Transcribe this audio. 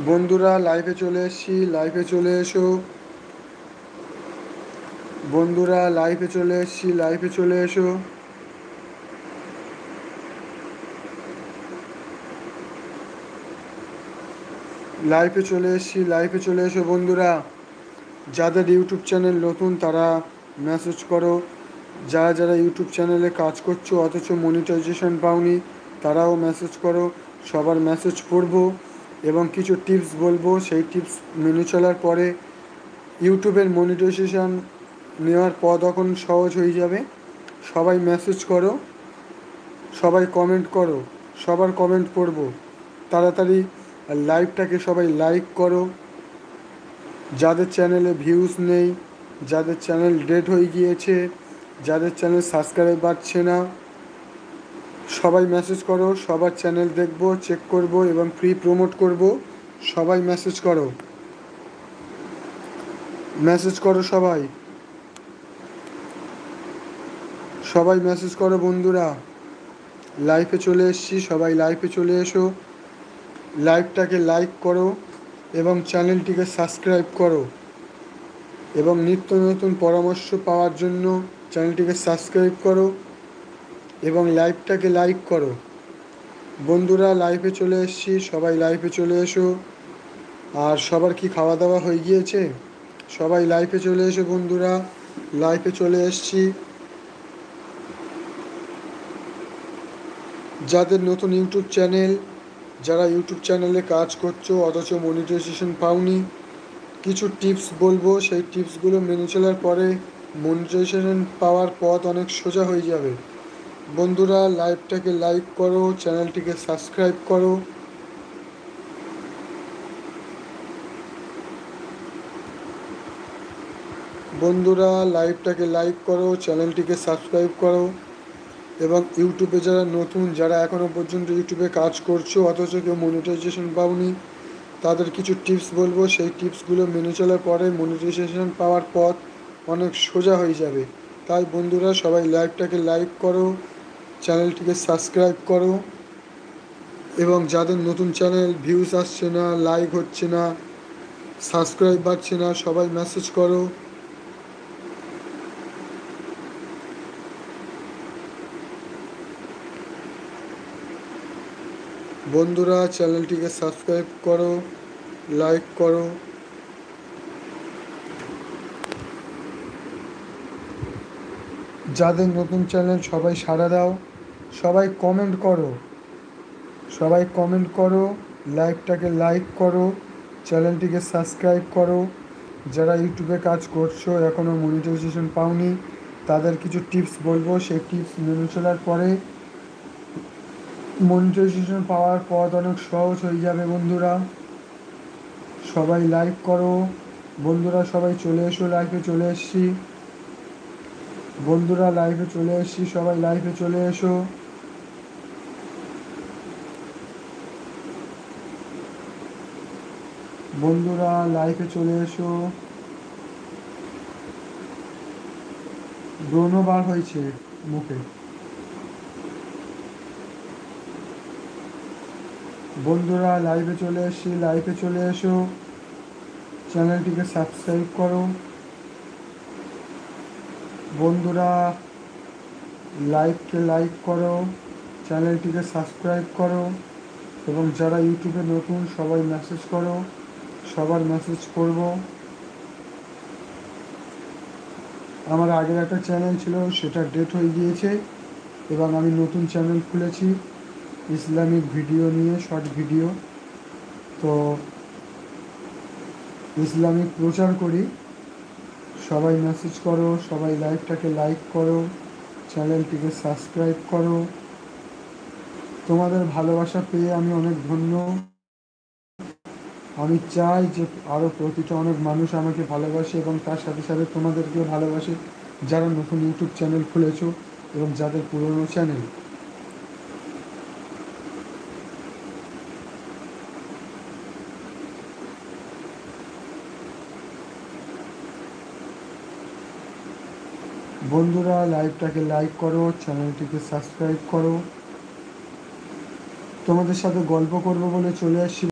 বন্ধুরা লাইভে চলে এসেছি, লাইভে চলে এসো। বন্ধুরা লাইভে চলে এসেছি, লাইভে চলে এসো। লাইভে চলে এসেছি, লাইভে চলে এসো বন্ধুরা। যাদের ইউটিউব চ্যানেল নতুন তারা মেসেজ করো। যারা যারা ইউটিউব চ্যানেলে কাজ করছো অথচ মনিটাইজেশন পাওনি তারাও মেসেজ করো। সবার মেসেজ পড়বো এবং কিছু টিপস বলবো। সেই টিপস মেনে চলার পরে ইউটিউবের মনিটাইজেশন নেওয়ার পথ এখন সহজ হয়ে যাবে। সবাই মেসেজ করো, সবাই কমেন্ট করো, সবার কমেন্ট পড়বো তাড়াতাড়ি। লাইভটাকে সবাই লাইক করো। যাদের চ্যানেলে ভিউজ নেই, যাদের চ্যানেল ডেড হয়ে গিয়েছে, যাদের চ্যানেল সাবস্ক্রাইব বাড়ছে না, সবাই মেসেজ করো। সবার চ্যানেল দেখব, চেক করব এবং ফ্রি প্রমোট করব। সবাই মেসেজ করো, মেসেজ করো সবাই, সবাই মেসেজ করো বন্ধুরা। লাইভে চলে এসেছি, সবাই লাইভে চলে এসো। লাইভটাকে লাইক করো এবং চ্যানেলটিকে সাবস্ক্রাইব করো এবং নিত্য নতুন পরামর্শ পাওয়ার জন্য চ্যানেলটিকে সাবস্ক্রাইব করো এবং লাইভটাকে লাইক করো। বন্ধুরা লাইভে চলে এসেছি, সবাই লাইভে চলে এসো। আর সবার কি খাওয়া দাওয়া হয়ে গিয়েছে? সবাই লাইভে চলে এসো বন্ধুরা, লাইভে চলে এসেছি। যাদের নতুন ইউটিউব চ্যানেল, যারা ইউটিউব চ্যানেলে কাজ করছো অথচ মনিটাইজেশন পাওনি, কিছু টিপস বলবো। সেই টিপসগুলো মেনে চলার পরে মনিটাইজেশন পাওয়ার পথ অনেক সোজা হয়ে যাবে। বন্ধুরা লাইভটাকে লাইক করো, চ্যানেলটিকে সাবস্ক্রাইব করো। বন্ধুরা লাইভটাকে লাইক করো, চ্যানেলটিকে সাবস্ক্রাইব করো এবং ইউটিউবে যারা নতুন, যারা এখনও পর্যন্ত ইউটিউবে কাজ করছো অথচ কেউ মনিটাইজেশন পাওনি, তাদের কিছু টিপস বলবো। সেই টিপসগুলো মেনে চলার পরে মনিটাইজেশন পাওয়ার পথ অনেক সোজা হয়ে যাবে। তাই বন্ধুরা সবাই লাইভটাকে লাইক করো, চ্যানেলটিকে সাবস্ক্রাইব করো এবং যাদের নতুন চ্যানেল ভিউজ আসছে না, লাইক হচ্ছে না, সাবস্ক্রাইব বাড়ছে না, সবাই মেসেজ করো। বন্ধুরা চ্যানেলটিকে সাবস্ক্রাইব করো, লাইক করো। যাদের নতুন চ্যানেল সবাই সাড়া দাও, সবাই কমেন্ট করো, সবাই কমেন্ট করো, লাইভটাকে লাইক করো, চ্যানেলটিকে সাবস্ক্রাইব করো। যারা ইউটিউবে কাজ করছো এখনও মনিটাইজেশন পাওনি তাদের কিছু টিপস বলবো। সেই টিপস মেনে চলার পরে মনিটাইজেশন পাওয়ার পথ অনেক সহজ হয়ে যাবে বন্ধুরা। সবাই লাইক করো। বন্ধুরা সবাই চলে এসো, লাইভে চলে এসছি। বন্ধুরা লাইভে চলে এসছি, সবাই লাইভে চলে এসো। বন্ধুরা লাইভে চলে এসো। ব্রণবার হয়েছে মুখে। বন্ধুরা লাইভে চলে এসছি, লাইভে চলে এসো। চ্যানেলটিকে সাবস্ক্রাইব করো। বন্ধুরা লাইভকে লাইক করো, চ্যানেলটিকে সাবস্ক্রাইব করো এবং যারা ইউটিউবে নতুন সবাই মেসেজ করো, সবার মেসেজ করব। আমার আগের একটা চ্যানেল ছিল, সেটা ডেট হয়ে গিয়েছে এবং আমি নতুন চ্যানেল খুলেছি ইসলামিক ভিডিও নিয়ে, শর্ট ভিডিও। তো ইসলামিক প্রচার করি। সবাই মেসেজ করো, সবাই লাইভটাকে লাইক করো, চ্যানেলটিকে সাবস্ক্রাইব করো। তোমাদের ভালোবাসা পেয়ে আমি অনেক ধন্য। আমি চাই যে আরও প্রতিটা অনেক মানুষ আমাকে ভালোবাসে এবং তার সাথে সাথে তোমাদেরকেও ভালোবাসে, যারা নতুন ইউটিউব চ্যানেল খুলেছো এবং যাদের পুরনো চ্যানেল। বন্ধুরা লাইভটাকে লাইক করো, চ্যানেলটিকে সাবস্ক্রাইব করো। তোমাদের সাথে গল্প করবো বলে চলে আসছি